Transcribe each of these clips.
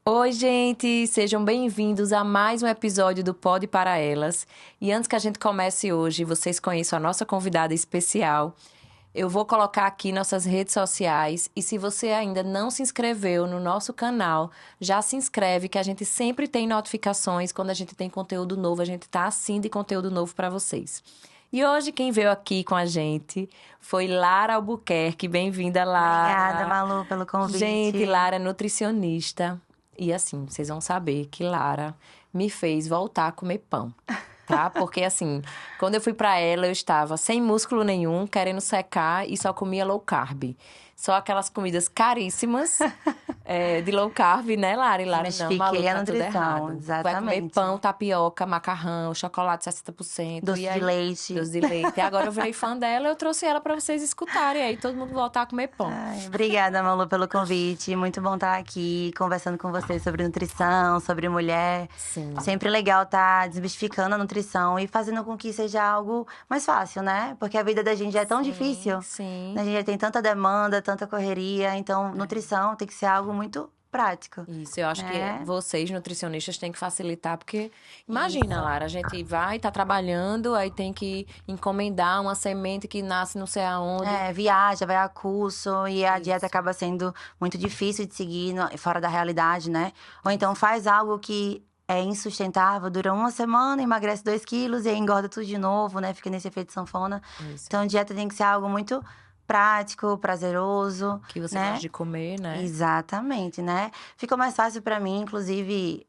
Oi, gente! Sejam bem-vindos a mais um episódio do Pod para Elas. E antes que a gente comece hoje, vocês conheçam a nossa convidada especial. Eu vou colocar aqui nossas redes sociais e se você ainda não se inscreveu no nosso canal, já se inscreve que a gente sempre tem notificações quando a gente tem conteúdo novo, a gente tá assim de conteúdo novo para vocês. E hoje quem veio aqui com a gente foi Lara Albuquerque. Bem-vinda, Obrigada, Lara. Malu, pelo Gente, convite. Lara é nutricionista. E assim, vocês vão saber que Lara me fez voltar a comer pão, tá? Porque assim, quando eu fui pra ela, eu estava sem músculo nenhum, querendo secar e só comia low carb. Só aquelas comidas caríssimas, de low carb, né, Lara? E Lara, não, Malu, Desmistifiquei a tá tudo nutrição, errado. Vai comer exatamente. pão, tapioca, macarrão, chocolate 60%. Doce E de aí, leite. doce de leite. E agora eu virei fã dela, eu trouxe ela pra vocês escutarem. Aí todo mundo voltar a comer pão. Ai, obrigada, Malu, pelo convite. Muito bom estar aqui conversando com você sobre nutrição, sobre mulher. Sim. Sempre legal estar desmistificando a nutrição e fazendo com que seja algo mais fácil, né? Porque a vida da gente já é tão Sim, difícil. sim. A gente já tem tanta demanda, tanta correria. Então, nutrição tem que ser algo muito prático, Isso, eu acho que né? vocês, nutricionistas, têm que facilitar, porque imagina, Isso. Lara, a gente vai, tá trabalhando, aí tem que encomendar uma semente que nasce não sei aonde. É, viaja, vai a curso e a dieta Isso, acaba sendo muito difícil de seguir fora da realidade, né? Ou então faz algo que é insustentável, dura uma semana, emagrece 2 quilos e aí engorda tudo de novo, né? Fica nesse efeito sanfona. isso. Então, dieta tem que ser algo muito prático, prazeroso, Que você gosta né? de comer, né? Exatamente, né? Ficou mais fácil pra mim, inclusive,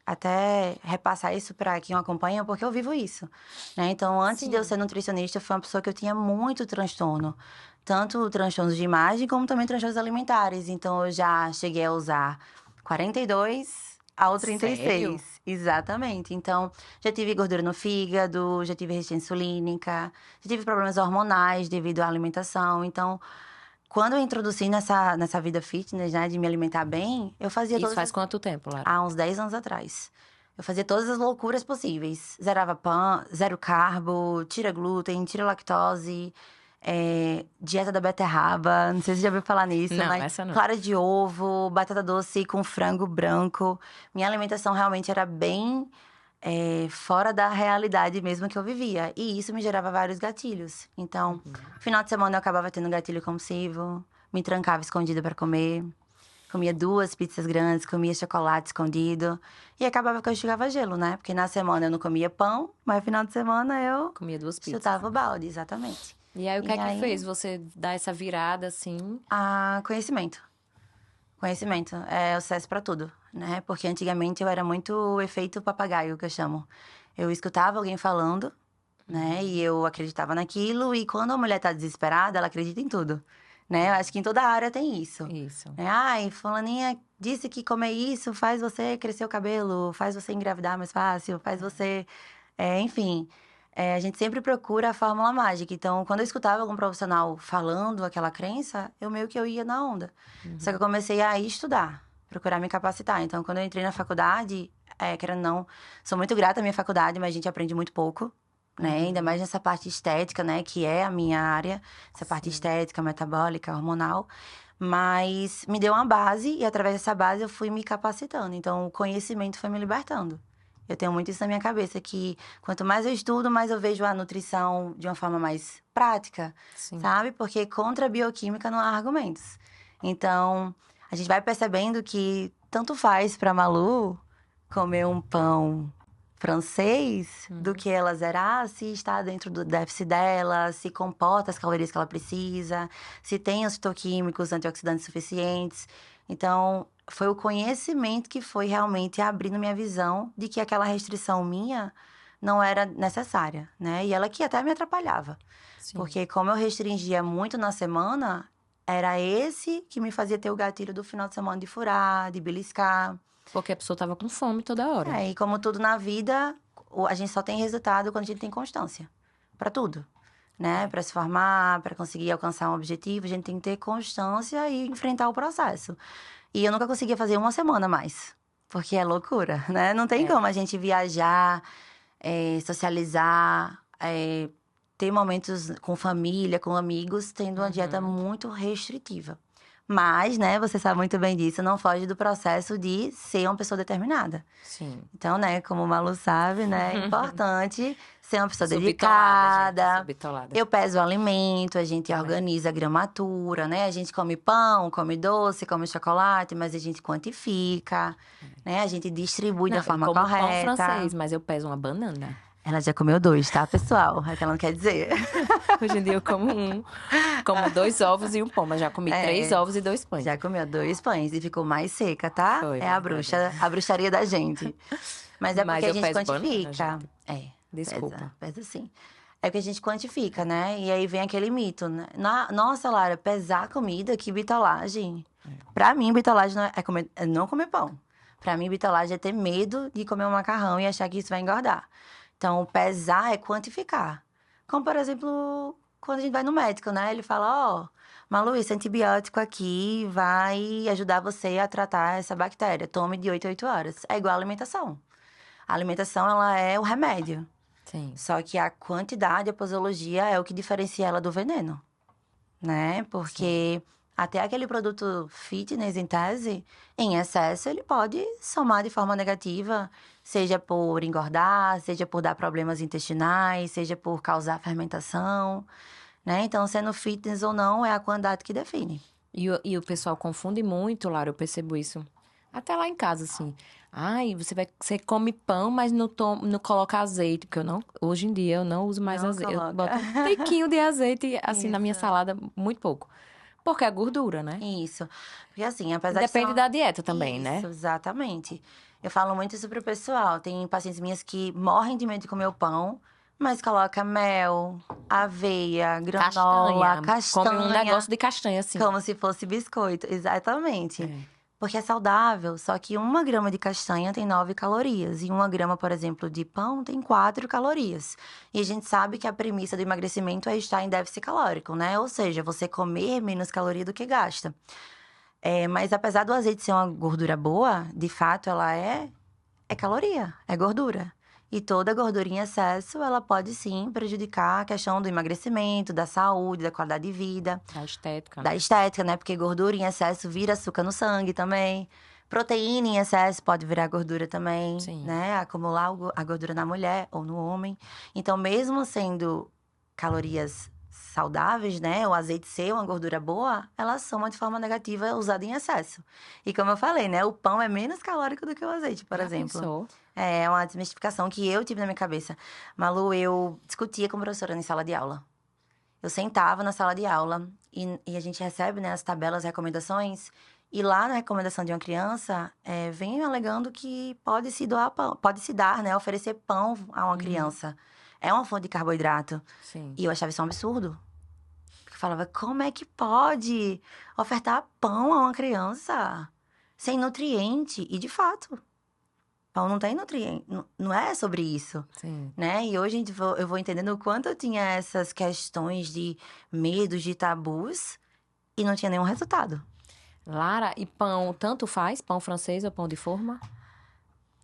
até repassar isso pra quem acompanha, porque eu vivo isso, né? Então, antes de eu Sim. ser nutricionista, eu fui uma pessoa que eu tinha muito transtorno. Tanto transtornos de imagem, como também transtornos alimentares. Então, eu já cheguei a usar 42 ao Sério? 36. Exatamente. Então, já tive gordura no fígado, já tive resistência insulínica, já tive problemas hormonais devido à alimentação. Então, quando eu introduzi nessa vida fitness, né, de me alimentar bem, eu fazia Isso todas faz as... quanto tempo, Lara? Há uns 10 anos atrás. Eu fazia todas as loucuras possíveis. Zerava pão, zero carbo, tira glúten, tira lactose, dieta da beterraba, não sei se você já ouviu falar nisso, Não, mas essa não. clara de ovo, batata doce com frango branco. Minha alimentação realmente era bem fora da realidade mesmo que eu vivia. E isso me gerava vários gatilhos. Então, final de semana eu acabava tendo gatilho compulsivo, me trancava escondida para comer, comia 2 pizzas grandes, comia chocolate escondido. E acabava que eu enxugava gelo, né? Porque na semana eu não comia pão, mas final de semana eu Comia 2 pizzas. chutava o balde, exatamente. E aí, o que E é que aí, fez você dar essa virada assim? conhecimento. Conhecimento é o sucesso para tudo, né? Porque antigamente eu era muito efeito papagaio, que eu chamo. Eu escutava alguém falando, né? E eu acreditava naquilo. E quando a mulher tá desesperada, ela acredita em tudo, né? Eu acho que em toda área tem isso. Isso. Ai, fulaninha disse que comer isso faz você crescer o cabelo, faz você engravidar mais fácil, faz você... enfim, a gente sempre procura a fórmula mágica. Então, quando eu escutava algum profissional falando aquela crença, eu meio que eu ia na onda. Só que eu comecei a estudar, procurar me capacitar. Então, quando eu entrei na faculdade, querendo ou não, sou muito grata à minha faculdade, mas a gente aprende muito pouco, né? Ainda mais nessa parte estética, né? Que é a minha área, essa parte Sim. estética, metabólica, hormonal. Mas me deu uma base e através dessa base eu fui me capacitando. Então, o conhecimento foi me libertando. Eu tenho muito isso na minha cabeça, que quanto mais eu estudo, mais eu vejo a nutrição de uma forma mais prática, Sim. sabe? Porque contra a bioquímica não há argumentos. Então, a gente vai percebendo que tanto faz para Malu comer um pão francês do que ela zerar se está dentro do déficit dela, se comporta as calorias que ela precisa, se tem os fitoquímicos, antioxidantes suficientes. Então, foi o conhecimento que foi realmente abrindo minha visão de que aquela restrição minha não era necessária, né? E ela que até me atrapalhava. Sim. Porque como eu restringia muito na semana, era esse que me fazia ter o gatilho do final de semana de furar, de beliscar. Porque a pessoa tava com fome toda hora. E como tudo na vida, a gente só tem resultado quando a gente tem constância. Pra tudo. Né? Pra se formar, pra conseguir alcançar um objetivo, a gente tem que ter constância e enfrentar o processo. E eu nunca conseguia fazer uma semana mais. Porque é loucura, né? Não tem como É. a gente viajar, socializar, ter momentos com família, com amigos, tendo uma dieta muito restritiva. Mas, né, você sabe muito bem disso, não foge do processo de ser uma pessoa determinada. Sim. Então, né, como o Malu sabe, né, é importante ser uma pessoa Sou bitolada, gente. dedicada. Sou bitolada. Eu peso o alimento, a gente Também. organiza a gramatura, né? A gente come pão, come doce, come chocolate, mas a gente quantifica, né? A gente distribui Não, da eu forma como pão correta. francês, mas eu peso uma banana. Ela já comeu 2, tá, pessoal? É que ela não quer dizer. Hoje em dia eu como um. Como 2 ovos e um pão, mas já comi 3 ovos e 2 pães. Já comeu 2 pães e ficou mais seca, tá? Foi, É a verdade. bruxaria da gente. Mas é Mas porque a eu gente peso banana, quantifica. gente. É, Desculpa. pesa sim. É porque a gente quantifica, né? E aí vem aquele mito, né? Nossa, Lara, pesar comida, que bitolagem. Pra mim, bitolagem é não comer pão. Pra mim, bitolagem é ter medo de comer um macarrão e achar que isso vai engordar. Então, pesar é quantificar. Como, por exemplo, quando a gente vai no médico, né? Ele fala, ó, Malu, esse antibiótico aqui vai ajudar você a tratar essa bactéria. Tome de 8 a 8 horas. É igual a alimentação. A alimentação, ela é o remédio. Sim. Só que a quantidade, a posologia é o que diferencia ela do veneno, né? Porque até aquele produto fitness, em tese, em excesso, ele pode somar de forma negativa, seja por engordar, seja por dar problemas intestinais, seja por causar fermentação, né? Então, sendo fitness ou não, é a quantidade que define. E o pessoal confunde muito, Lara, eu percebo isso. Até lá em casa, assim. Ai, você come pão, mas não coloca azeite, porque eu não, hoje em dia eu não uso mais Não azeite. Eu coloca. boto um tiquinho de azeite, assim, na minha Isso. salada, muito pouco. Porque é gordura, né? Isso. Porque assim, E apesar de ser depende da dieta também, Isso, né? exatamente. Eu falo muito isso pro pessoal. Tem pacientes minhas que morrem de medo de comer o pão, mas coloca mel, aveia, granola, Castanha. Come um castanha, negócio de castanha, assim. como se fosse biscoito. Exatamente. É. Porque é saudável, só que 1 grama de castanha tem 9 calorias. E 1 grama, por exemplo, de pão tem 4 calorias. E a gente sabe que a premissa do emagrecimento é estar em déficit calórico, né? Ou seja, você comer menos caloria do que gasta. Mas apesar do azeite ser uma gordura boa, de fato ela é caloria, é gordura. E toda gordura em excesso, ela pode sim prejudicar a questão do emagrecimento, da saúde, da qualidade de vida, Da estética, da né? estética, né? Porque gordura em excesso vira açúcar no sangue também. Proteína em excesso pode virar gordura também, Sim. né? Acumular a gordura na mulher ou no homem. Então, mesmo sendo calorias saudáveis, né? O azeite ser uma gordura boa, ela soma de forma negativa usada em excesso. E como eu falei, né? O pão é menos calórico do que o azeite, por Já exemplo. pensou? É uma desmistificação que eu tive na minha cabeça. Malu, eu discutia com a professora em sala de aula. Eu sentava na sala de aula e a gente recebe, né, as tabelas, recomendações. E lá na recomendação de uma criança, vem alegando que pode se doar pão, pode se dar, né, oferecer pão a uma criança. É uma fonte de carboidrato. Sim. E eu achava isso um absurdo. Porque eu falava, como é que pode ofertar pão a uma criança sem nutriente? E de fato, pão não tem nutriente, não é sobre isso, Sim. né? E hoje eu vou entendendo o quanto eu tinha essas questões de medos, de tabus, e não tinha nenhum resultado. Lara, e pão, tanto faz? Pão francês ou pão de forma?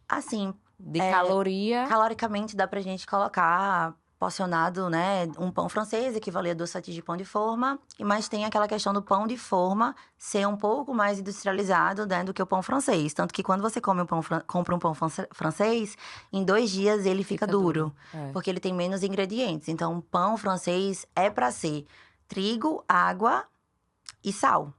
Assim, De caloria. caloricamente dá pra gente colocar porcionado, né? Um pão francês equivale a 2 fatias de pão de forma, mas tem aquela questão do pão de forma ser um pouco mais industrializado, né, do que o pão francês. Tanto que quando você compra um pão francês, em 2 dias ele fica duro, É. porque ele tem menos ingredientes. Então, o pão francês é pra ser trigo, água e sal.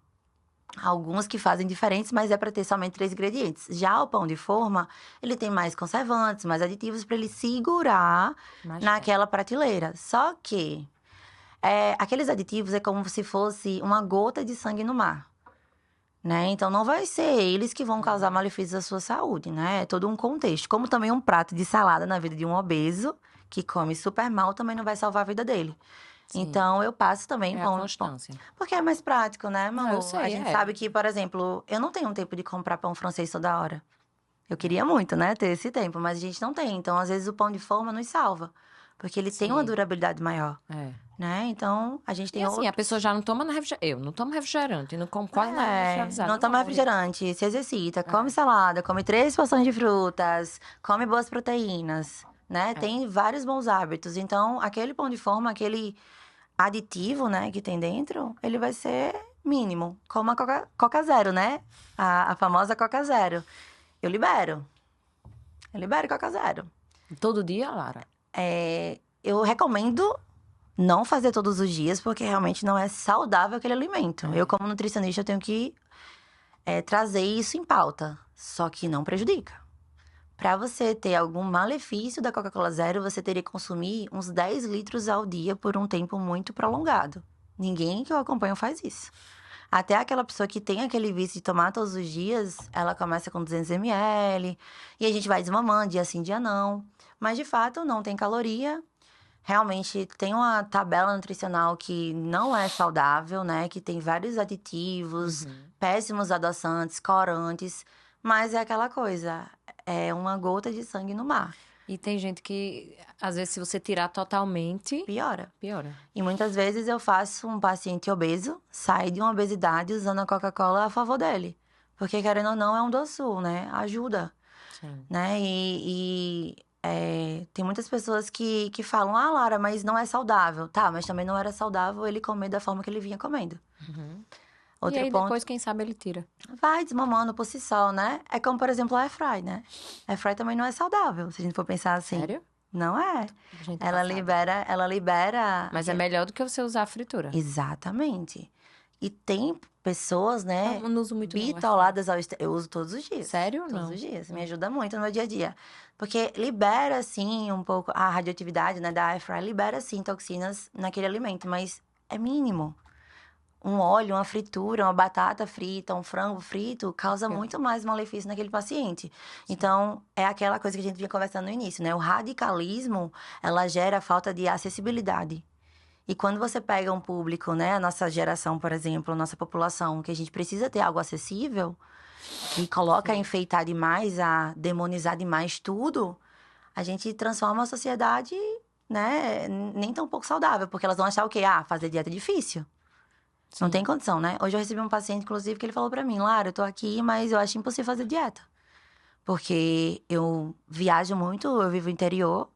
Alguns que fazem diferentes, mas é para ter somente 3 ingredientes. Já o pão de forma, ele tem mais conservantes, mais aditivos para ele segurar Mais naquela prateleira. Só que aqueles aditivos é como se fosse uma gota de sangue no mar, né? Então não vai ser eles que vão causar malefícios à sua saúde, né? É todo um contexto. Como também um prato de salada na vida de um obeso que come super mal também não vai salvar a vida dele. Sim. Então, eu passo também É a constância. porque é mais prático, né, Malu? Não, eu sei, A gente sabe que, por exemplo, eu não tenho tempo de comprar pão francês toda hora. Eu queria muito, né, ter esse tempo, mas a gente não tem. Então, às vezes, o pão de forma nos salva. Porque ele tem uma Sim. durabilidade maior, É. né? Então, a gente E tem assim, a pessoa já não toma refrigerante. Eu não tomo refrigerante, não como quase nada industrializado. não toma gosto. refrigerante, se exercita, come salada, come 3 porções de frutas, come boas proteínas, né? Tem vários bons hábitos. Então, aquele pão de forma, aquele aditivo, né, que tem dentro, ele vai ser mínimo. Como a Coca Zero, né? A famosa Coca Zero. Eu libero Coca Zero. Todo dia, Lara? Eu recomendo não fazer todos os dias, porque realmente não é saudável aquele alimento. Eu, como nutricionista, eu tenho que trazer isso em pauta. Só que não prejudica. Para você ter algum malefício da Coca-Cola Zero, você teria que consumir uns 10 litros ao dia por um tempo muito prolongado. Ninguém que eu acompanho faz isso. Até aquela pessoa que tem aquele vício de tomar todos os dias, ela começa com 200 ml, e a gente vai desmamando, dia sim, dia não. Mas, de fato, não tem caloria. Realmente, tem uma tabela nutricional que não é saudável, né? Que tem vários aditivos, péssimos adoçantes, corantes. Mas é aquela coisa, é uma gota de sangue no mar. E tem gente que, às vezes, se você tirar totalmente... Piora. Piora. E muitas vezes eu faço um paciente obeso sair de uma obesidade usando a Coca-Cola a favor dele. Porque, querendo ou não, é um doçul, né? Ajuda. Sim. Né? Tem muitas pessoas que falam, ah, Lara, mas não é saudável. Tá, mas também não era saudável ele comer da forma que ele vinha comendo. Outro E aí, ponto, depois, quem sabe, ele tira. vai desmamando por si só, né? É como, por exemplo, a Airfry, né? A Airfry também não é saudável, se a gente for pensar assim. Sério? Não é. Gente Ela passada. libera... Mas é melhor do que você usar a fritura. Exatamente. E tem pessoas, né, Eu não uso muito, não, bitoladas ao... Eu uso todos os dias. Sério? Todos Não. os dias. Me ajuda muito no meu dia a dia. Porque libera, sim, um pouco... A radioatividade, né, da Airfry libera, sim, toxinas naquele alimento. Mas é mínimo. Um óleo, uma fritura, uma batata frita, um frango frito, causa muito mais malefício naquele paciente. Então, é aquela coisa que a gente vinha conversando no início, né? O radicalismo, ela gera falta de acessibilidade. E quando você pega um público, né? A nossa geração, por exemplo, a nossa população, que a gente precisa ter algo acessível, e coloca a enfeitar demais, a demonizar demais tudo, a gente transforma a sociedade, né? Nem tão pouco saudável, porque elas vão achar o quê? Ah, fazer dieta é difícil. Não tem condição, né? Hoje eu recebi um paciente, inclusive, que ele falou pra mim, Lara, eu tô aqui, mas eu acho impossível fazer dieta. Porque eu viajo muito, eu vivo no interior,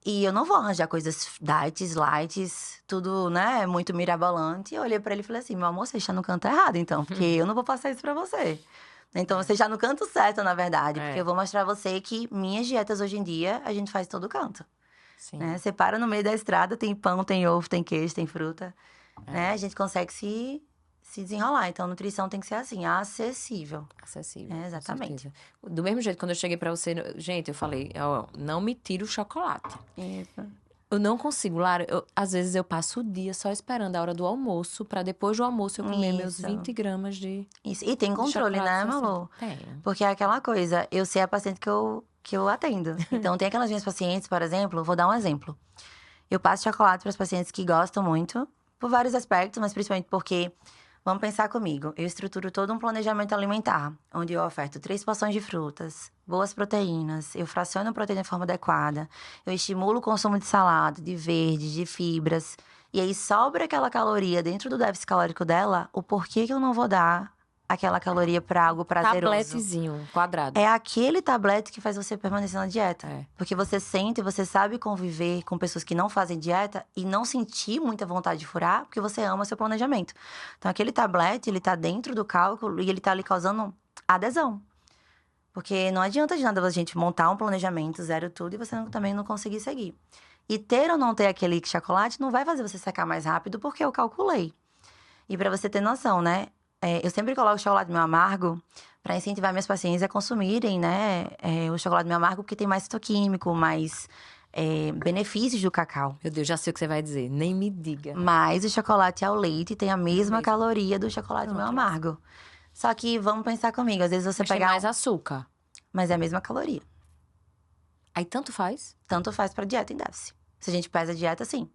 e eu não vou arranjar coisas diets, lights, tudo, né, muito mirabolante. Eu olhei pra ele e falei assim, meu amor, você está no canto errado, então, porque eu não vou passar isso pra você. Então, você está no canto certo, na verdade, porque eu vou mostrar a você que minhas dietas hoje em dia, a gente faz todo canto. Sim. Né? Você para no meio da estrada, tem pão, tem ovo, tem queijo, tem fruta. Né? A gente consegue se desenrolar. Então, a nutrição tem que ser assim, acessível. Acessível, exatamente. Com certeza. Do mesmo jeito, quando eu cheguei pra você... Gente, eu falei, ó, não me tira o chocolate. Isso. Eu não consigo, Lara. Às vezes, eu passo o dia só esperando a hora do almoço, pra depois do almoço eu comer meus 20 gramas de Isso. E tem controle, né, Malu? Tem. Porque é aquela coisa, eu sei a paciente que eu atendo. Então, tem aquelas minhas pacientes, por exemplo, vou dar um exemplo. Eu passo chocolate para as pacientes que gostam muito, por vários aspectos, mas principalmente porque, vamos pensar comigo, eu estruturo todo um planejamento alimentar, onde eu oferto 3 porções de frutas, boas proteínas, eu fraciono a proteína de forma adequada, eu estimulo o consumo de salada, de verdes, de fibras, e aí sobra aquela caloria dentro do déficit calórico dela, o porquê que eu não vou dar aquela caloria para algo prazeroso. Tabletezinho, quadrado. É aquele tablete que faz você permanecer na dieta. Porque você sente, você sabe conviver com pessoas que não fazem dieta e não sentir muita vontade de furar, porque você ama seu planejamento. Então, aquele tablete, ele tá dentro do cálculo e ele tá ali causando adesão. Porque não adianta de nada a gente montar um planejamento, zero tudo, e você também não conseguir seguir. E ter ou não ter aquele chocolate não vai fazer você secar mais rápido, porque eu calculei. E para você ter noção, né? Eu sempre coloco chocolate meio amargo para incentivar meus pacientes a consumirem, né? O chocolate meio amargo, porque tem mais fitoquímico, mais benefícios do cacau. Meu Deus, já sei o que você vai dizer. Nem me diga. Mas o chocolate ao leite tem a mesma caloria do chocolate meio amargo. Só que, vamos pensar comigo, às vezes você pegar... tem mais açúcar. Mas é a mesma caloria. Aí tanto faz? Tanto faz pra dieta em déficit. Se a gente pesa a dieta, sim.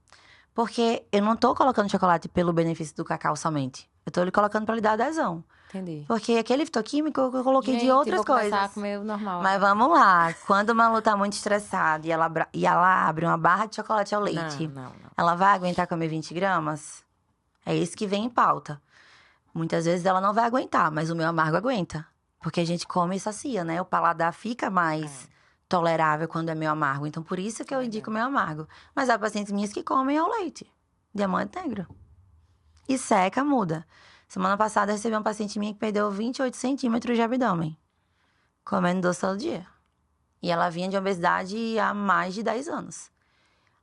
Porque eu não tô colocando chocolate pelo benefício do cacau somente. Eu tô lhe colocando pra lhe dar adesão. Entendi. Porque aquele fitoquímico eu coloquei de outras coisas. A comer o normal. Mas vamos lá. Quando uma Malu tá muito estressada e ela abre uma barra de chocolate ao leite, não. Ela vai aguentar comer 20 gramas? É isso que vem em pauta. Muitas vezes ela não vai aguentar, mas o meu amargo aguenta. Porque a gente come e sacia, né? O paladar fica mais tolerável quando é meio amargo. Então, por isso que eu indico meio amargo. Mas há pacientes minhas que comem ao leite. Diamante negro. E seca, muda. Semana passada, eu recebi uma paciente minha que perdeu 28 centímetros de abdômen, comendo doce todo dia. E ela vinha de obesidade há mais de 10 anos.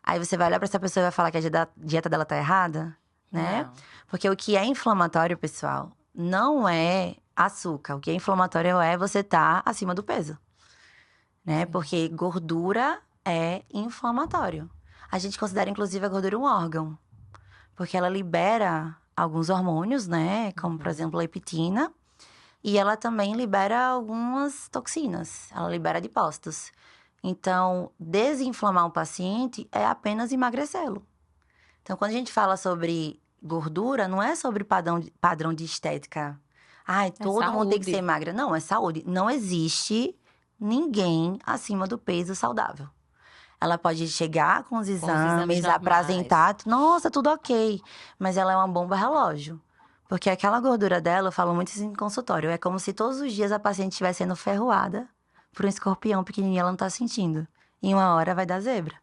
Aí você vai olhar pra essa pessoa e vai falar que a dieta dela tá errada, né? Não. Porque o que é inflamatório, pessoal, não é açúcar. O que é inflamatório é você tá acima do peso, né? Sim. Porque gordura é inflamatório. A gente considera, inclusive, a gordura um órgão. Porque ela libera alguns hormônios, né? Como, por exemplo, a leptina. E ela também libera algumas toxinas. Ela libera adipócitos. Então, desinflamar um paciente é apenas emagrecê-lo. Então, quando a gente fala sobre gordura, não é sobre padrão de estética. Ai, todo mundo tem que saúde. ser magra. Não, é saúde. Não existe ninguém acima do peso saudável. Ela pode chegar com os exames, normais. apresentar, nossa, tudo ok. Mas ela é uma bomba relógio. Porque aquela gordura dela, eu falo muito isso em consultório, é como se todos os dias a paciente estivesse sendo ferroada por um escorpião pequenininho, ela não tá sentindo. Em uma hora vai dar zebra.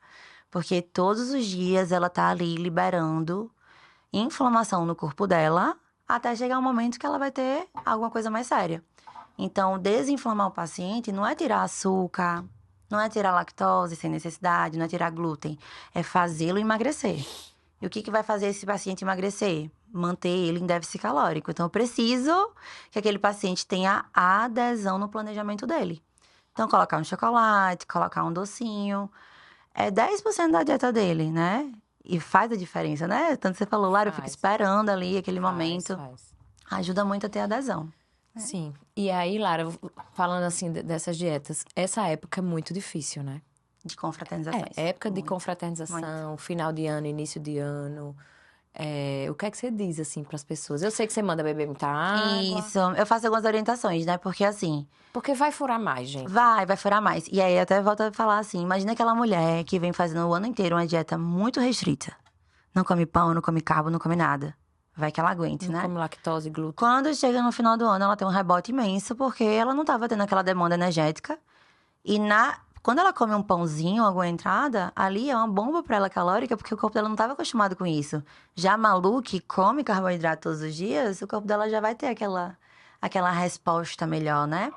Porque todos os dias ela tá ali liberando inflamação no corpo dela, até chegar um momento que ela vai ter alguma coisa mais séria. Então, desinflamar o paciente não é tirar açúcar, não é tirar lactose sem necessidade, não é tirar glúten, é fazê-lo emagrecer. E o que vai fazer esse paciente emagrecer? Manter ele em déficit calórico. Então, eu preciso que aquele paciente tenha adesão no planejamento dele. Então, colocar um chocolate, colocar um docinho. É 10% da dieta dele, né? E faz a diferença, né? Tanto você falou, Lara, eu fico Faz. esperando ali aquele momento. Faz. Ajuda muito a ter adesão. Sim. E aí, Lara, falando assim dessas dietas, essa época é muito difícil, né? De confraternizações. Época de Muito. confraternização, final de ano, início de ano. O que é que você diz, assim, pras pessoas? Eu sei que você manda beber muita água. Isso, eu faço algumas orientações, né? Porque assim, Porque vai furar mais, gente. vai furar mais. E aí, até volto a falar assim: imagina aquela mulher que vem fazendo o ano inteiro uma dieta muito restrita. Não come pão, não come carbo, não come nada. Vai que ela aguente, Não né? come lactose, glúten. Quando chega no final do ano, ela tem um rebote imenso, porque ela não estava tendo aquela demanda energética. E quando ela come um pãozinho, alguma entrada, ali é uma bomba para ela calórica, porque o corpo dela não estava acostumado com isso. Já a Malu, que come carboidrato todos os dias, o corpo dela já vai ter aquela resposta melhor, né?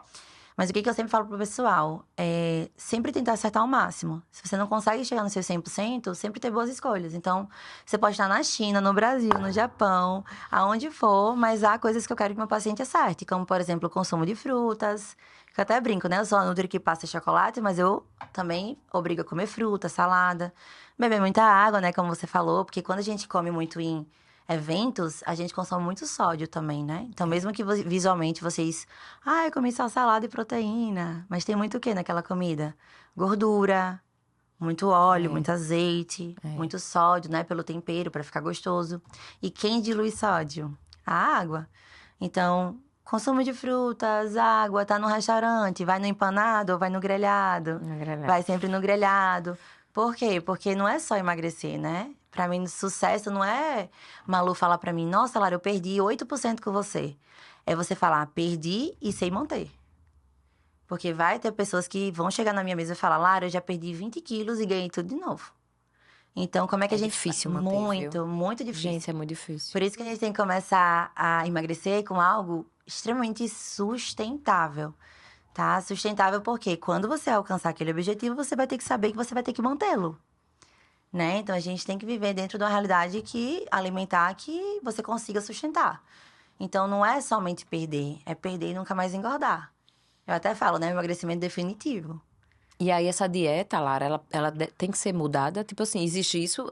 Mas o que eu sempre falo pro pessoal? É sempre tentar acertar ao máximo. Se você não consegue chegar no seu 100%, sempre ter boas escolhas. Então, você pode estar na China, no Brasil, no Japão, aonde for, mas há coisas que eu quero que meu paciente acerte, como, por exemplo, o consumo de frutas. Que eu até brinco, né? Eu sou a nutri que passa chocolate, mas eu também obrigo a comer fruta, salada. Beber muita água, né? Como você falou, porque quando a gente come muito em eventos, a gente consome muito sódio também, né? Então, mesmo que visualmente vocês... Ah, eu comi só salada e proteína. Mas tem muito o que naquela comida? Gordura, muito óleo, muito azeite, muito sódio, né? Pelo tempero, para ficar gostoso. E quem dilui sódio? A água. Então, consumo de frutas, água, tá no restaurante, vai no empanado ou vai no grelhado? Vai sempre no grelhado. Por quê? Porque não é só emagrecer, né? Pra mim, sucesso não é Malu falar pra mim, nossa, Lara, eu perdi 8% com você. É você falar, perdi e sei manter. Porque vai ter pessoas que vão chegar na minha mesa e falar, Lara, eu já perdi 20 quilos e ganhei tudo de novo. Então, como é que a gente... difícil manter, muito, muito difícil. Gente, é muito difícil. Por isso que a gente tem que começar a emagrecer com algo extremamente sustentável, tá? Sustentável porque quando você alcançar aquele objetivo, você vai ter que saber que você vai ter que mantê-lo, né? Então, a gente tem que viver dentro de uma realidade alimentar que você consiga sustentar. Então, não é somente perder, é perder e nunca mais engordar. Eu até falo, né? Emagrecimento definitivo. E aí, essa dieta, Lara, ela tem que ser mudada? Tipo assim, existe isso?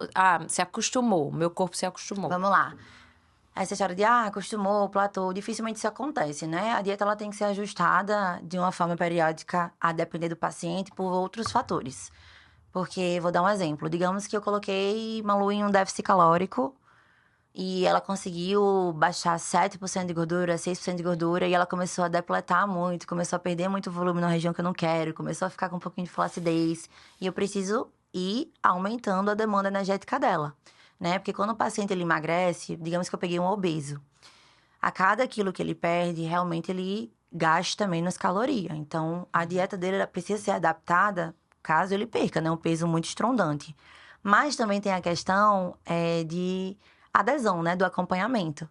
Se acostumou, meu corpo se acostumou. Vamos lá. Essa história de, acostumou, platô, dificilmente isso acontece, né? A dieta, ela tem que ser ajustada de uma forma periódica, a depender do paciente, por outros fatores. Porque, vou dar um exemplo. Digamos que eu coloquei Malu em um déficit calórico e ela conseguiu baixar 7% de gordura, 6% de gordura e ela começou a depletar muito, começou a perder muito volume na região que eu não quero, começou a ficar com um pouquinho de flacidez. E eu preciso ir aumentando a demanda energética dela, né? Porque quando o paciente ele emagrece, digamos que eu peguei um obeso. A cada quilo que ele perde, realmente ele gasta menos caloria. Então, a dieta dele ela precisa ser adaptada caso ele perca, né? Um peso muito estrondante. Mas também tem a questão de adesão, né? Do acompanhamento.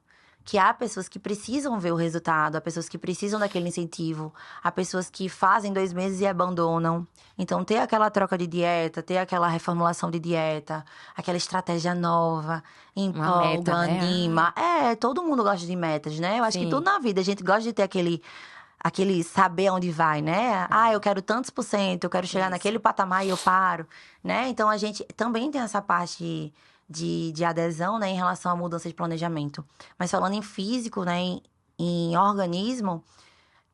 que há pessoas que precisam ver o resultado, há pessoas que precisam daquele incentivo, há pessoas que fazem 2 meses e abandonam. Então, ter aquela troca de dieta, ter aquela reformulação de dieta, aquela estratégia nova, Uma meta, empolga, né? anima. Todo mundo gosta de metas, né? Eu acho que Sim. tudo na vida, a gente gosta de ter aquele saber aonde vai, né? Eu quero tantos por cento, eu quero chegar Isso. naquele patamar e eu paro, né? Então, a gente também tem essa parte de adesão, né, em relação à mudança de planejamento. Mas falando em físico, né, em organismo,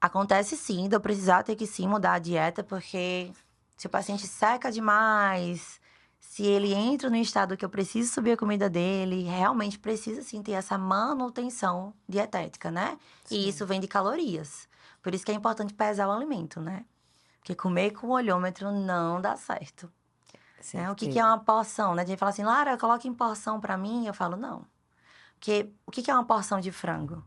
acontece sim, de eu precisar ter que sim mudar a dieta, porque se o paciente seca demais, se ele entra no estado que eu preciso subir a comida dele, realmente precisa sim ter essa manutenção dietética, né? Sim. E isso vem de calorias. Por isso que é importante pesar o alimento, né? Porque comer com olhômetro não dá certo. Né? O que é uma porção, né? A gente fala assim, Lara, coloca em porção pra mim. Eu falo, não. Porque o que é uma porção de frango?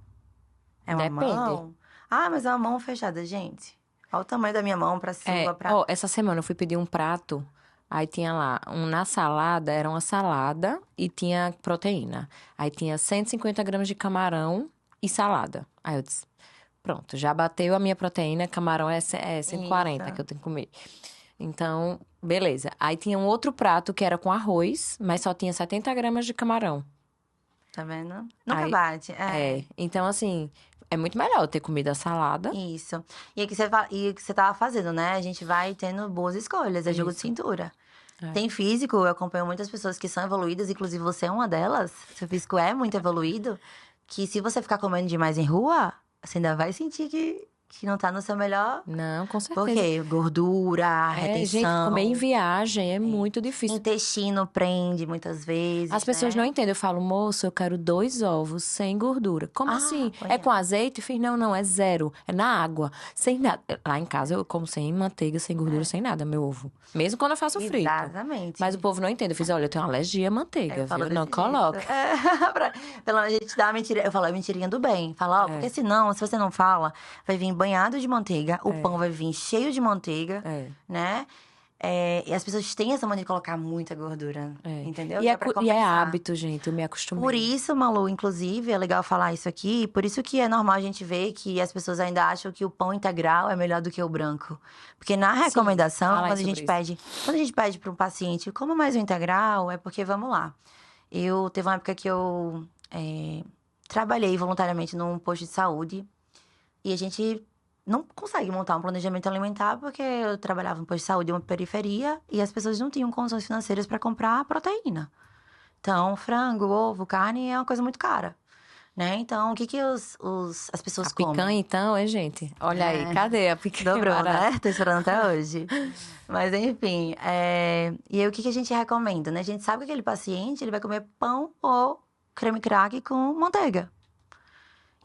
É uma Depende. mão? Mas é uma mão fechada, gente. Olha o tamanho da minha mão pra sua, pra... Essa semana eu fui pedir um prato, aí tinha lá, na salada, era uma salada e tinha proteína. Aí tinha 150 gramas de camarão e salada. Aí eu disse, pronto, já bateu a minha proteína, camarão é 140 Isso. que eu tenho que comer. Então, beleza. Aí tinha um outro prato que era com arroz, mas só tinha 70 gramas de camarão. Tá vendo? Nunca Aí, bate. Então assim, é muito melhor eu ter comido a salada. Isso. E o que você tava fazendo, né? A gente vai tendo boas escolhas, é jogo de Isso. cintura. É. Tem físico, eu acompanho muitas pessoas que são evoluídas, inclusive você é uma delas. Seu físico é muito evoluído, que se você ficar comendo demais em rua, você ainda vai sentir que não tá no seu melhor. Não, com Por certeza. quê? Gordura, Gente, comer em retenção. viagem é muito difícil. Intestino prende muitas vezes, As pessoas né? não entendem. Eu falo, moço, eu quero 2 ovos sem gordura. Como assim? pois É com azeite? Fiz, não, é zero. É na água. Sem nada. Lá em casa eu como sem manteiga, sem gordura, sem nada, meu ovo. Mesmo quando eu faço frito. Exatamente. Mas o povo não entende. Eu fiz, olha, eu tenho alergia à manteiga, Eu falo viu? Não desse jeito. coloque. Pelo menos a gente dá uma mentira. Eu falo a mentirinha do bem. Fala, porque senão, se você não fala, vai vir banhado de manteiga, o pão vai vir cheio de manteiga, né? E as pessoas têm essa mania de colocar muita gordura, entendeu? E Que é, pra e é compensar. hábito, gente. Eu me acostumei. Por isso, Malu, inclusive, é legal falar isso aqui. Por isso que é normal a gente ver que as pessoas ainda acham que o pão integral é melhor do que o branco. Porque na recomendação, fala aí quando a gente sobre isso. pede para um paciente, coma mais o integral, é porque, vamos lá. Teve uma época que eu trabalhei voluntariamente num posto de saúde. E a gente não consegue montar um planejamento alimentar porque eu trabalhava no posto de saúde em uma periferia e as pessoas não tinham condições financeiras para comprar proteína. Então, frango, ovo, carne é uma coisa muito cara, né? Então, o que as pessoas comem? Picanha, então, gente? Olha aí, cadê a picanha? Dobrou, barata? né? Tô esperando até hoje. Mas, enfim, e aí o que a gente recomenda, né? A gente sabe que aquele paciente, ele vai comer pão ou creme crack com manteiga.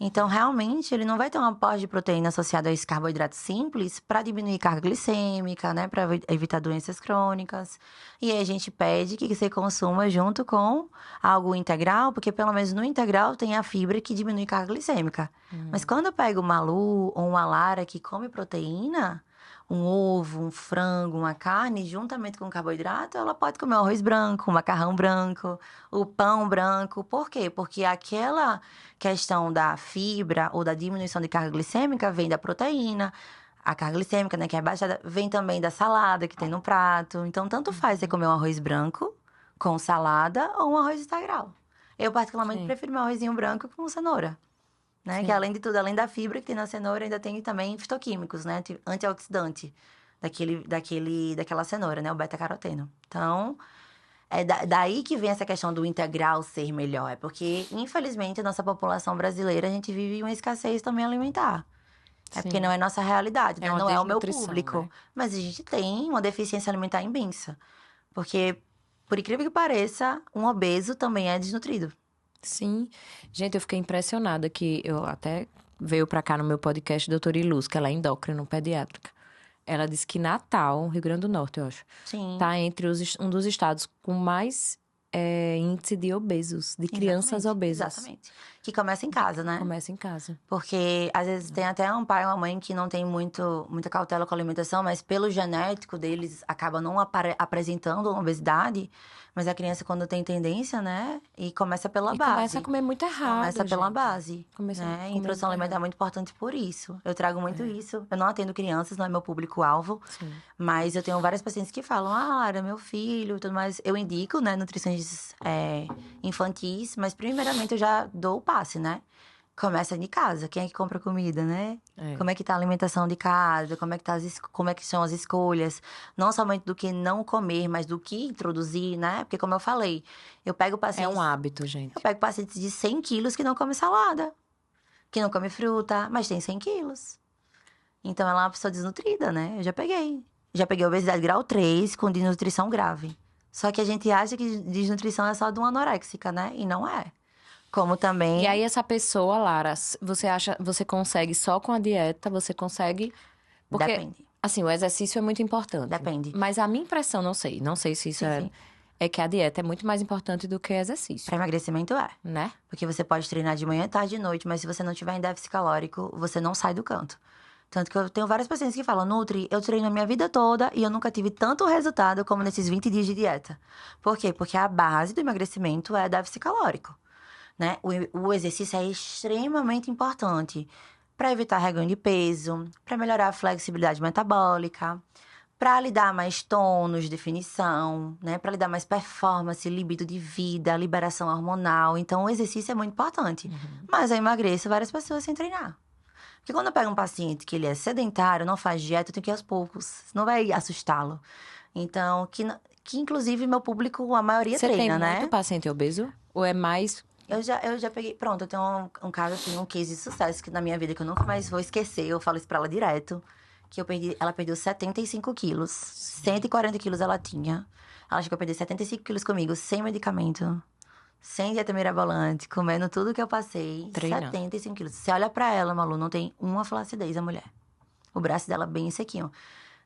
Então, realmente, ele não vai ter um aporte de proteína associado a esse carboidrato simples para diminuir carga glicêmica, né? Para evitar doenças crônicas. E aí a gente pede que você consuma junto com algo integral, porque pelo menos no integral tem a fibra que diminui carga glicêmica. Mas quando eu pego uma Malu ou uma Lara que come proteína, um ovo, um frango, uma carne, juntamente com carboidrato, ela pode comer o arroz branco, o macarrão branco, o pão branco. Por quê? Porque aquela questão da fibra ou da diminuição de carga glicêmica vem da proteína. A carga glicêmica, né, que é baixada, vem também da salada que tem no prato. Então, tanto faz você comer um arroz branco com salada ou um arroz integral. Eu, particularmente, prefiro meu arrozinho branco com cenoura. Né? Que além de tudo, além da fibra que tem na cenoura, ainda tem também fitoquímicos, né? Antioxidante daquela cenoura, né? O beta-caroteno. Então, é daí que vem essa questão do integral ser melhor. É porque, infelizmente, a nossa população brasileira, a gente vive uma escassez também alimentar. É porque não é nossa realidade, né? Não é o meu público. Né? Mas a gente tem uma deficiência alimentar imensa. Porque, por incrível que pareça, um obeso também é desnutrido. Sim. Gente, eu fiquei impressionada que eu até veio pra cá no meu podcast doutora Iluz, que ela é endócrino pediátrica. Ela disse que Natal, Rio Grande do Norte, eu acho, tá entre um dos estados com mais índice de obesos, de crianças obesas. Exatamente. que começa em casa, né? Começa em casa. Porque, às vezes, tem até um pai ou uma mãe que não tem muita cautela com a alimentação, mas pelo genético deles, acaba não apresentando obesidade. Mas a criança, quando tem tendência, né? E começa pela base. Começa a comer muito errado, Começa pela gente. base. Começa a né? comer Introdução muito alimentar é errado. muito importante por isso. Eu trago muito isso. Eu não atendo crianças, não é meu público-alvo. Sim. Mas eu tenho várias pacientes que falam, Lara, meu filho, tudo mais. Eu indico, né, nutrições infantis, mas primeiramente eu já dou o passe, né? Começa de casa. Quem é que compra comida, né? Como é que tá a alimentação de casa? Como é que são as escolhas? Não somente do que não comer, mas do que introduzir, né? Porque, como eu falei, eu pego É pacientes... um hábito, gente. Eu pego pacientes de 100 quilos que não come salada, que não come fruta, mas tem 100 quilos. Então, ela é uma pessoa desnutrida, né? Eu já peguei. Já peguei obesidade grau 3 com desnutrição grave. Só que a gente acha que desnutrição é só de uma anoréxica, né? E não é. Como também... E aí, essa pessoa, Lara, você consegue só com a dieta, você consegue... Porque, Depende. assim, o exercício é muito importante. Depende. Mas a minha impressão, não sei se isso Sim, sim. é que a dieta é muito mais importante do que exercício, Para emagrecimento é. né? Porque você pode treinar de manhã, tarde e noite, mas se você não tiver em déficit calórico, você não sai do canto. Tanto que eu tenho várias pacientes que falam, Nutri, eu treino a minha vida toda e eu nunca tive tanto resultado como nesses 20 dias de dieta. Por quê? Porque a base do emagrecimento é déficit calórico, né? O exercício é extremamente importante para evitar reganho de peso, para melhorar a flexibilidade metabólica, para lhe dar mais tônus, definição, né? Para lhe dar mais performance, libido de vida, liberação hormonal. Então, o exercício é muito importante. Mas eu emagreço várias pessoas sem treinar. Porque quando eu pego um paciente que ele é sedentário, não faz dieta, eu tenho que ir aos poucos. Senão vai assustá-lo. Então, que inclusive meu público, a maioria Você treina, tem né? muito paciente obeso? Ou é mais... Eu já peguei... Pronto, eu tenho um caso, assim, um case de sucesso que na minha vida que eu nunca mais vou esquecer. Eu falo isso pra ela direto. Que ela perdeu 75 quilos. 140 quilos ela tinha. Ela chegou a perder 75 quilos comigo, sem medicamento. Sem dieta mirabolante, comendo tudo que eu passei. Treinando. 75 quilos. Você olha pra ela, Malu, não tem uma flacidez a mulher. O braço dela bem sequinho.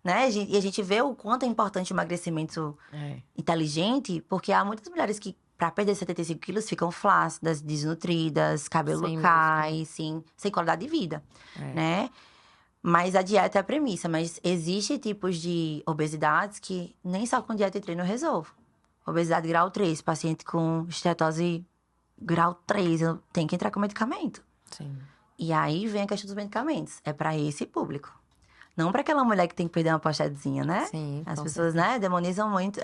Né? E a gente vê o quanto é importante o emagrecimento inteligente, porque há muitas mulheres que, pra perder 75 quilos, ficam flácidas, desnutridas, cabelo Sem cai, sem qualidade de vida, né? Mas a dieta é a premissa, mas existe tipos de obesidades que nem só com dieta e treino eu resolvo. Obesidade grau 3, paciente com estetose grau 3, eu tenho que entrar com medicamento. Sim. E aí vem a questão dos medicamentos. É pra esse público. Não pra aquela mulher que tem que perder uma pochetezinha, né? Sim, As com pessoas, né, demonizam muito,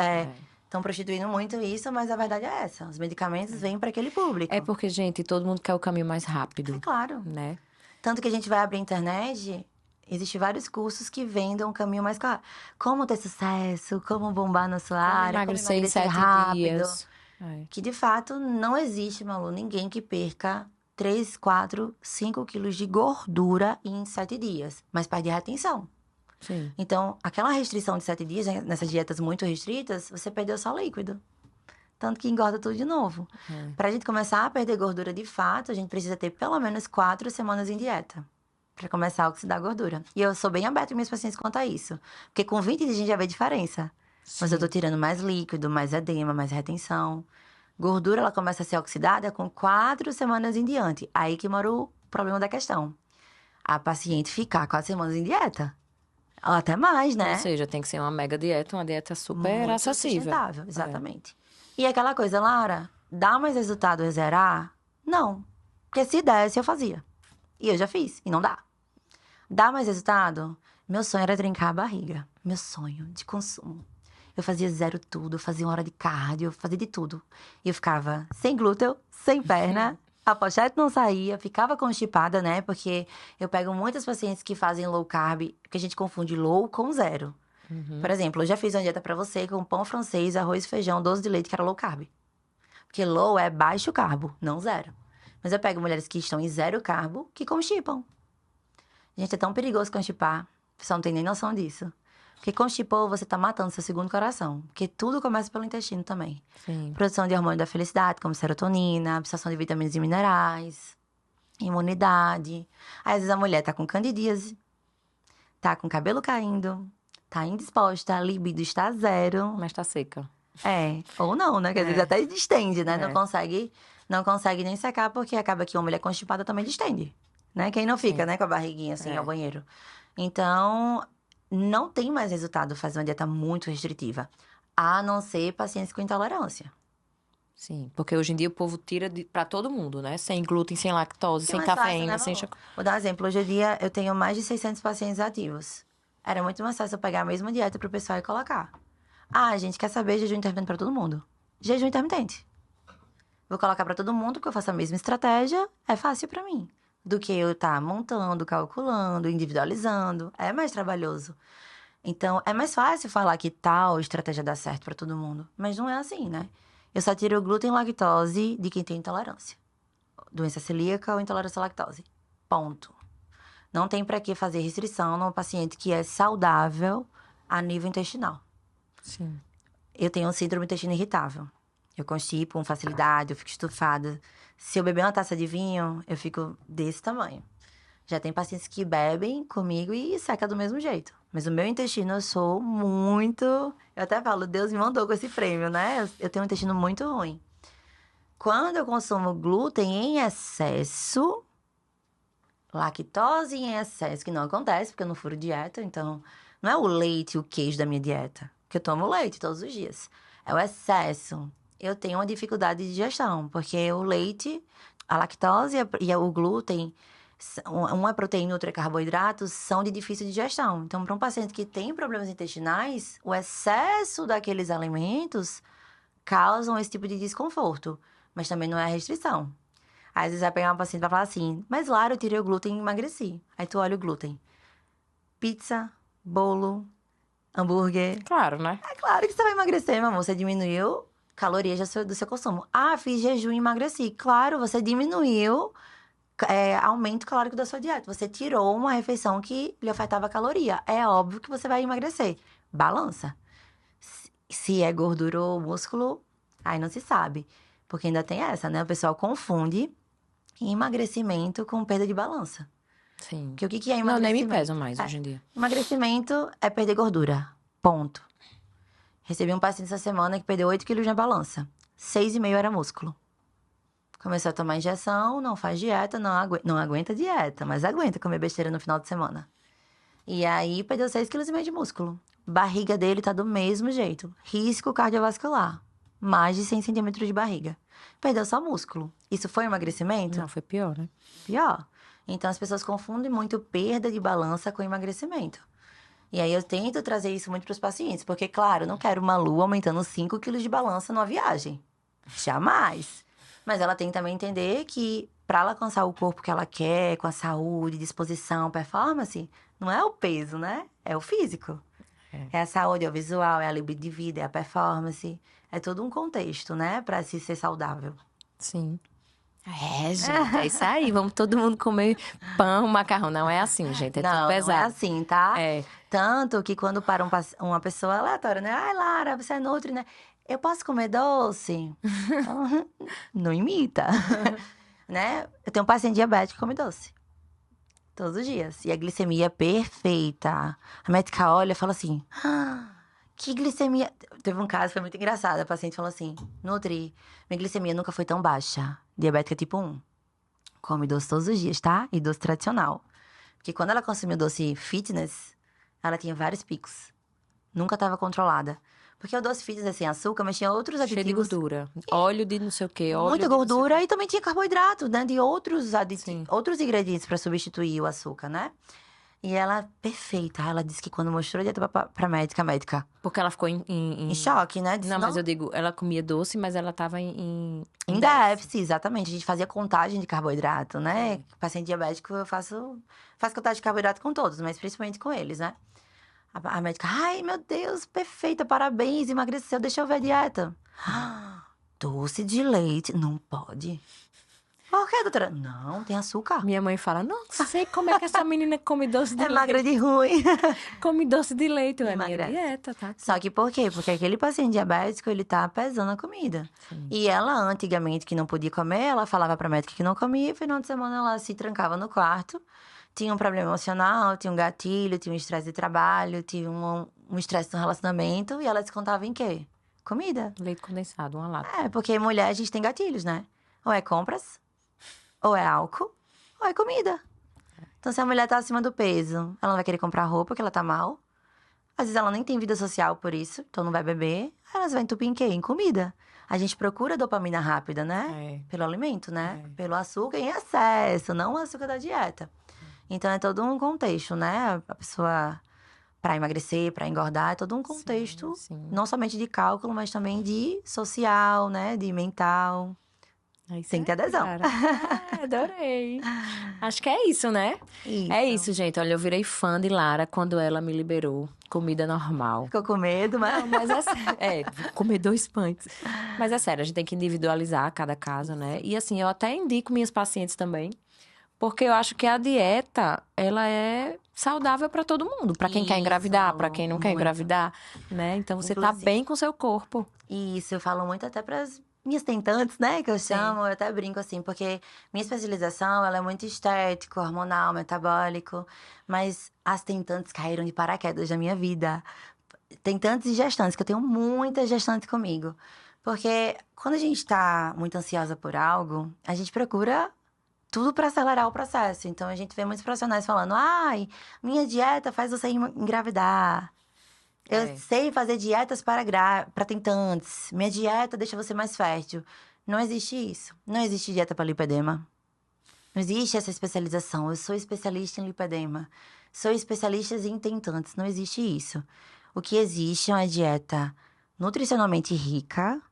estão prostituindo muito isso, mas a verdade é essa. Os medicamentos vêm pra aquele público. É porque, gente, todo mundo quer o caminho mais rápido, É claro. né? Tanto que a gente vai abrir a internet, existem vários cursos que vendem um caminho mais claro. Como ter sucesso, como bombar na sua área, como Emagrecer em emagrecer 7 rápido. dias. Que, de fato, não existe, Malu, ninguém que perca 3, 4, 5 quilos de gordura em 7 dias. Mas perde a retenção. Sim. Então, aquela restrição de 7 dias, né, nessas dietas muito restritas, você perdeu só líquido. Tanto que engorda tudo de novo. Pra gente começar a perder gordura de fato, a gente precisa ter pelo menos 4 semanas em dieta. Pra começar a oxidar a gordura. E eu sou bem aberta com minhas pacientes quanto a isso. Porque com 20 dias a gente já vê diferença. Mas eu tô tirando mais líquido, mais edema, mais retenção. Gordura, ela começa a ser oxidada com 4 semanas em diante. Aí que mora o problema da questão. A paciente ficar 4 semanas em dieta. Ou até mais, né? Ou seja, tem que ser uma mega dieta, uma dieta super Muito acessível. sustentável, exatamente. E aquela coisa, Lara, dá mais resultado zerar? Não. Porque se desse, eu fazia. E eu já fiz, e não dá. Dá mais resultado? Meu sonho era trincar a barriga. Meu sonho de consumo. Eu fazia zero tudo, eu fazia 1 hora de cardio, eu fazia de tudo. E eu ficava sem glúteo, sem perna, a pochete não saía, ficava constipada, né? Porque eu pego muitas pacientes que fazem low carb, que a gente confunde low com zero. Por exemplo, eu já fiz uma dieta pra você com pão francês, arroz, feijão, doce de leite, que era low carb. Porque low é baixo carbo, não zero. Mas eu pego mulheres que estão em zero carbo, que constipam. Gente, é tão perigoso constipar. O pessoal não tem nem noção disso. Porque constipou, você tá matando seu segundo coração. Porque tudo começa pelo intestino também. Sim. Produção de hormônio da felicidade, como serotonina, absorção de vitaminas e minerais, imunidade. Aí, às vezes, a mulher tá com candidíase, tá com cabelo caindo, tá indisposta, a libido está zero. Mas tá seca. Ou não, né? Que às vezes até distende, né? não consegue nem secar, porque acaba que uma mulher constipada também distende, né? Quem não fica, né, com a barriguinha assim ao banheiro. Então, não tem mais resultado fazer uma dieta muito restritiva, a não ser pacientes com intolerância. Sim, porque hoje em dia o povo tira pra todo mundo, né? Sem glúten, sem lactose, Que sem mais fácil, cafeína, né, sem Malu? chocolate. Vou dar um exemplo. Hoje em dia, eu tenho mais de 600 pacientes ativos. Era muito mais fácil eu pegar a mesma dieta pro pessoal e colocar. Ah, a gente quer saber jejum intermitente pra todo mundo. Jejum intermitente. Vou colocar pra todo mundo, porque eu faço a mesma estratégia. É fácil pra mim. Do que eu estar montando, calculando, individualizando. É mais trabalhoso. Então, é mais fácil falar que tal estratégia dá certo pra todo mundo. Mas não é assim, né? Eu só tiro o glúten e lactose de quem tem intolerância. Doença celíaca ou intolerância à lactose. Ponto. Não tem pra que fazer restrição num paciente que é saudável a nível intestinal. Sim. Eu tenho um síndrome do intestino irritável. Eu constipo com facilidade, eu fico estufada. Se eu beber uma taça de vinho, eu fico desse tamanho. Já tem pacientes que bebem comigo e seca do mesmo jeito. Mas o meu intestino, eu sou muito... Eu até falo, Deus me mandou com esse prêmio, né? Eu tenho um intestino muito ruim. Quando eu consumo glúten em excesso, lactose em excesso, que não acontece, porque eu não furo dieta, então não é o leite e o queijo da minha dieta, que eu tomo leite todos os dias. É o excesso. Eu tenho uma dificuldade de digestão, porque o leite, a lactose e o glúten, uma é proteína e outra é carboidrato, são de difícil digestão. Então, para um paciente que tem problemas intestinais, o excesso daqueles alimentos causam esse tipo de desconforto. Mas também não é a restrição. Às vezes vai pegar uma paciente e vai falar assim, mas Lara, eu tirei o glúten e emagreci. Aí tu olha o glúten. Pizza, bolo, hambúrguer. Claro, né? É claro que você vai emagrecer, meu amor. Você diminuiu calorias do seu consumo. Ah, fiz jejum e emagreci. Claro, você diminuiu aumento calórico da sua dieta. Você tirou uma refeição que lhe afetava a caloria. É óbvio que você vai emagrecer. Balança. Se é gordura ou músculo, aí não se sabe. Porque ainda tem essa, né? O pessoal confunde emagrecimento com perda de balança. Sim. Porque o que é Não, emagrecimento? nem me pesam mais hoje em dia. Emagrecimento é perder gordura. Ponto. Recebi um paciente essa semana que perdeu 8 quilos na balança. 6,5 era músculo. Começou a tomar injeção, não faz dieta, não aguenta dieta, mas aguenta comer besteira no final de semana. E aí perdeu 6,5 kg de músculo. Barriga dele tá do mesmo jeito. Risco cardiovascular. Mais de 100 centímetros de barriga. Perdeu só músculo. Isso foi emagrecimento? Não, foi pior, né? Pior. Então, as pessoas confundem muito perda de balança com emagrecimento. E aí, eu tento trazer isso muito para os pacientes. Porque, claro, eu não quero uma Lu aumentando 5 quilos de balança numa viagem. Jamais. Mas ela tem que também entender que, para ela alcançar o corpo que ela quer, com a saúde, disposição, performance, não é o peso, né? É o físico. É a saúde, é o visual, é a libido de vida, é a performance. É todo um contexto, né? Para se ser saudável. Sim. É, gente, é isso aí. Vamos todo mundo comer pão, macarrão. Não é assim, gente. É tudo Não, pesado. não é assim, tá? É. Tanto que quando para uma pessoa aleatória, né? Ai, Lara, você é nutri, né? Eu posso comer doce? Não imita. Né? Eu tenho um paciente diabético que come doce. Todos os dias. E a glicemia é perfeita. A médica olha e fala assim: que glicemia. Teve um caso, foi muito engraçado. A paciente falou assim: Nutri, minha glicemia nunca foi tão baixa. Diabética tipo 1. Come doce todos os dias, tá? E doce tradicional. Porque quando ela consumiu doce fitness, ela tinha vários picos. Nunca estava controlada. Porque o doce fitness é sem açúcar, mas tinha outros Cheio de aditivos. gordura. Óleo de não sei o quê. Óleo Muita de não sei o gordura quê. e também tinha carboidrato, né? De outros Sim. outros ingredientes para substituir o açúcar, né? E ela, perfeita. Ela disse que quando mostrou a dieta pra médica, a médica, Porque ela ficou em choque, né? Disse, Não, mas eu digo, ela comia doce, mas ela tava em déficit, exatamente. A gente fazia contagem de carboidrato, né? Paciente diabético, eu faço contagem de carboidrato com todos, mas principalmente com eles, né? A médica, ai, meu Deus, perfeita, parabéns, emagreceu, deixa eu ver a dieta. Doce de leite, não pode. Por quê, doutora? Não, tem açúcar. Minha mãe fala, não sei como é que essa menina come doce de É leite. magra de ruim. Come doce de leite, é minha Emagrece. dieta, tá? Só que por quê? Porque aquele paciente diabético, ele tá pesando a comida. E ela, antigamente, que não podia comer, ela falava pra médica que não comia, e final de semana ela se trancava no quarto. Tinha um problema emocional, tinha um gatilho, tinha um estresse de trabalho, tinha um estresse no relacionamento, e ela descontava em quê? Comida. Leite condensado, uma lata. É, porque mulher, a gente tem gatilhos, né? Ou é compras, ou é álcool, ou é comida. Então, se a mulher tá acima do peso, ela não vai querer comprar roupa porque ela tá mal. Às vezes ela nem tem vida social por isso, então não vai beber. Aí elas vão entupir em quê? Em comida. A gente procura dopamina rápida, né? Pelo alimento, né? Pelo açúcar em excesso, não o açúcar da dieta. Então, é todo um contexto, né? A pessoa, para emagrecer, para engordar, é todo um contexto, não somente de cálculo, mas também de social, né? De mental. Tem que ter adesão. Adorei. Acho que é isso, né? Isso. É isso, gente. Olha, eu virei fã de Lara quando ela me liberou. Comida normal. Ficou com medo, mas... Não, mas vou comer 2 pães. Mas é sério, a gente tem que individualizar cada caso, né? E assim, eu até indico minhas pacientes também. Porque eu acho que a dieta, ela é saudável para todo mundo. Para quem quer engravidar, para quem não quer engravidar, né? Então, você tá bem com o seu corpo. Isso, eu falo muito até para as minhas tentantes, né? Que eu chamo, eu até brinco assim. Porque minha especialização, ela é muito estético, hormonal, metabólico. Mas as tentantes caíram de paraquedas na minha vida. Tentantes e gestantes, que eu tenho muitas gestantes comigo. Porque quando a gente tá muito ansiosa por algo, a gente procura tudo para acelerar o processo. Então, a gente vê muitos profissionais falando: ai, minha dieta faz você engravidar. Eu sei fazer dietas para tentantes. Minha dieta deixa você mais fértil. Não existe isso. Não existe dieta para lipedema. Não existe essa especialização. Eu sou especialista em lipedema. Sou especialista em tentantes. Não existe isso. O que existe é uma dieta nutricionalmente rica,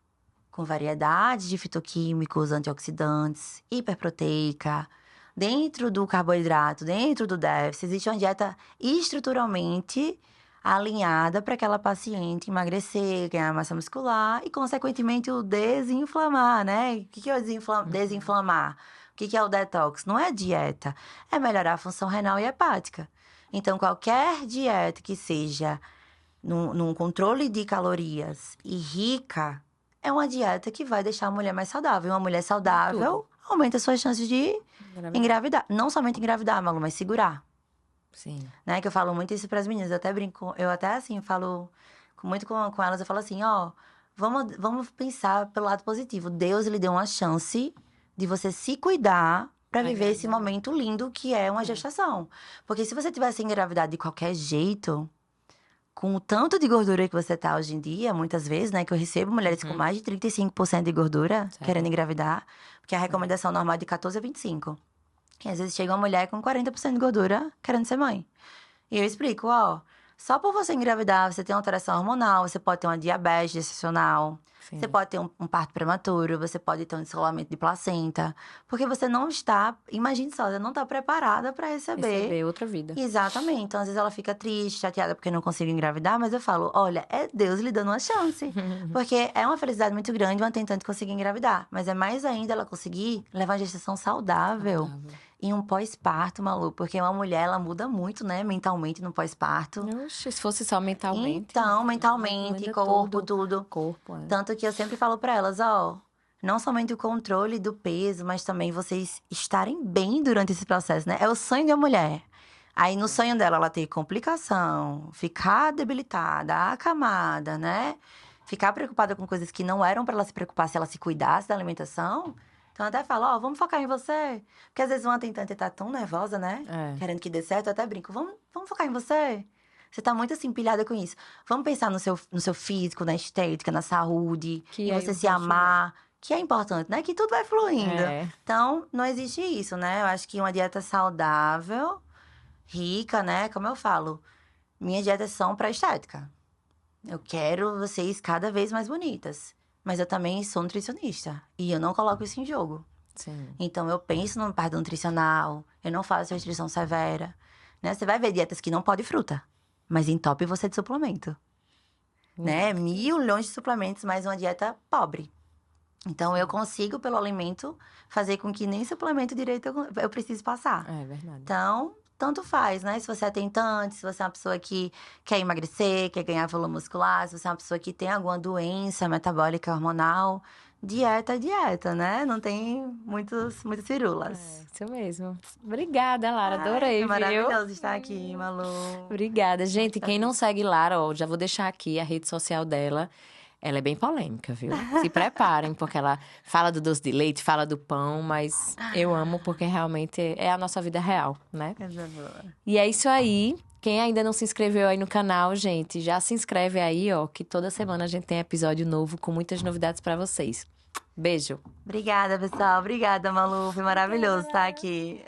com variedade de fitoquímicos, antioxidantes, hiperproteica. Dentro do carboidrato, dentro do déficit, existe uma dieta estruturalmente alinhada para aquela paciente emagrecer, ganhar massa muscular e, consequentemente, o desinflamar, né? O que é o desinflamar? O que é o detox? Não é dieta, é melhorar a função renal e hepática. Então, qualquer dieta que seja num controle de calorias e rica, é uma dieta que vai deixar a mulher mais saudável. Uma mulher saudável aumenta suas chances de engravidar. Não somente engravidar, Malu, mas segurar. Sim. Né? Que eu falo muito isso para as meninas. Eu até brinco, eu até assim falo muito com elas. Eu falo assim: ó, vamos pensar pelo lado positivo. Deus lhe deu uma chance de você se cuidar para viver esse momento lindo que é uma gestação. Porque se você tivesse engravidado de qualquer jeito, com o tanto de gordura que você tá hoje em dia, muitas vezes, né? Que eu recebo mulheres com mais de 35% de gordura querendo engravidar. Porque a recomendação normal é de 14 a 25. E às vezes chega uma mulher com 40% de gordura querendo ser mãe. E eu explico, ó, só por você engravidar, você tem uma alteração hormonal, você pode ter uma diabetes gestacional, você pode ter um parto prematuro, você pode ter um descolamento de placenta. Porque você não está, imagine só, você não está preparada para receber outra vida. Exatamente. Então, às vezes ela fica triste, chateada porque não consigo engravidar, mas eu falo, olha, é Deus lhe dando uma chance. Porque é uma felicidade muito grande uma tentante conseguir engravidar. Mas é mais ainda ela conseguir levar uma gestação saudável. Em um pós-parto, Malu, porque uma mulher, ela muda muito, né, mentalmente no pós-parto. Oxe, se fosse só mentalmente. Então, mentalmente, corpo, tudo. Corpo, Tanto que eu sempre falo pra elas, ó, não somente o controle do peso, mas também vocês estarem bem durante esse processo, né? É o sonho de uma mulher. Aí, no sonho dela, ela ter complicação, ficar debilitada, acamada, né? Ficar preocupada com coisas que não eram pra ela se preocupar se ela se cuidasse da alimentação. Então, eu até falo, ó, vamos focar em você. Porque às vezes uma tentante tá tão nervosa, né? Querendo que dê certo, eu até brinco, vamos focar em você. Você tá muito assim, pilhada com isso. Vamos pensar no seu físico, na estética, na saúde, em você se amar, que é importante, né? Que tudo vai fluindo. Então, não existe isso, né? Eu acho que uma dieta saudável, rica, né? Como eu falo, minha dieta é só pra estética. Eu quero vocês cada vez mais bonitas. Mas eu também sou nutricionista. E eu não coloco isso em jogo. Sim. Então, eu penso no parto nutricional. Eu não faço restrição severa. Né? Você vai ver dietas que não pode fruta. Mas entope você de suplemento. Né? Milhões de suplementos, mas uma dieta pobre. Então, eu consigo, pelo alimento, fazer com que nem suplemento direito eu precise passar. É verdade. Então, tanto faz, né? Se você é tentante, se você é uma pessoa que quer emagrecer, quer ganhar volume muscular, se você é uma pessoa que tem alguma doença metabólica hormonal, dieta é dieta, né? Não tem muitas firulas. Isso mesmo. Obrigada, Lara. Adorei, é maravilhoso viu? estar aqui, Malu. Obrigada. Gente, quem não segue Lara, ó, já vou deixar aqui a rede social dela. Ela é bem polêmica, viu? Se preparem, porque ela fala do doce de leite, fala do pão, mas eu amo porque realmente é a nossa vida real, né? Coisa boa. E é isso aí. Quem ainda não se inscreveu aí no canal, gente, já se inscreve aí, ó, que toda semana a gente tem episódio novo com muitas novidades pra vocês. Beijo! Obrigada, pessoal. Obrigada, Malu. Foi maravilhoso estar aqui.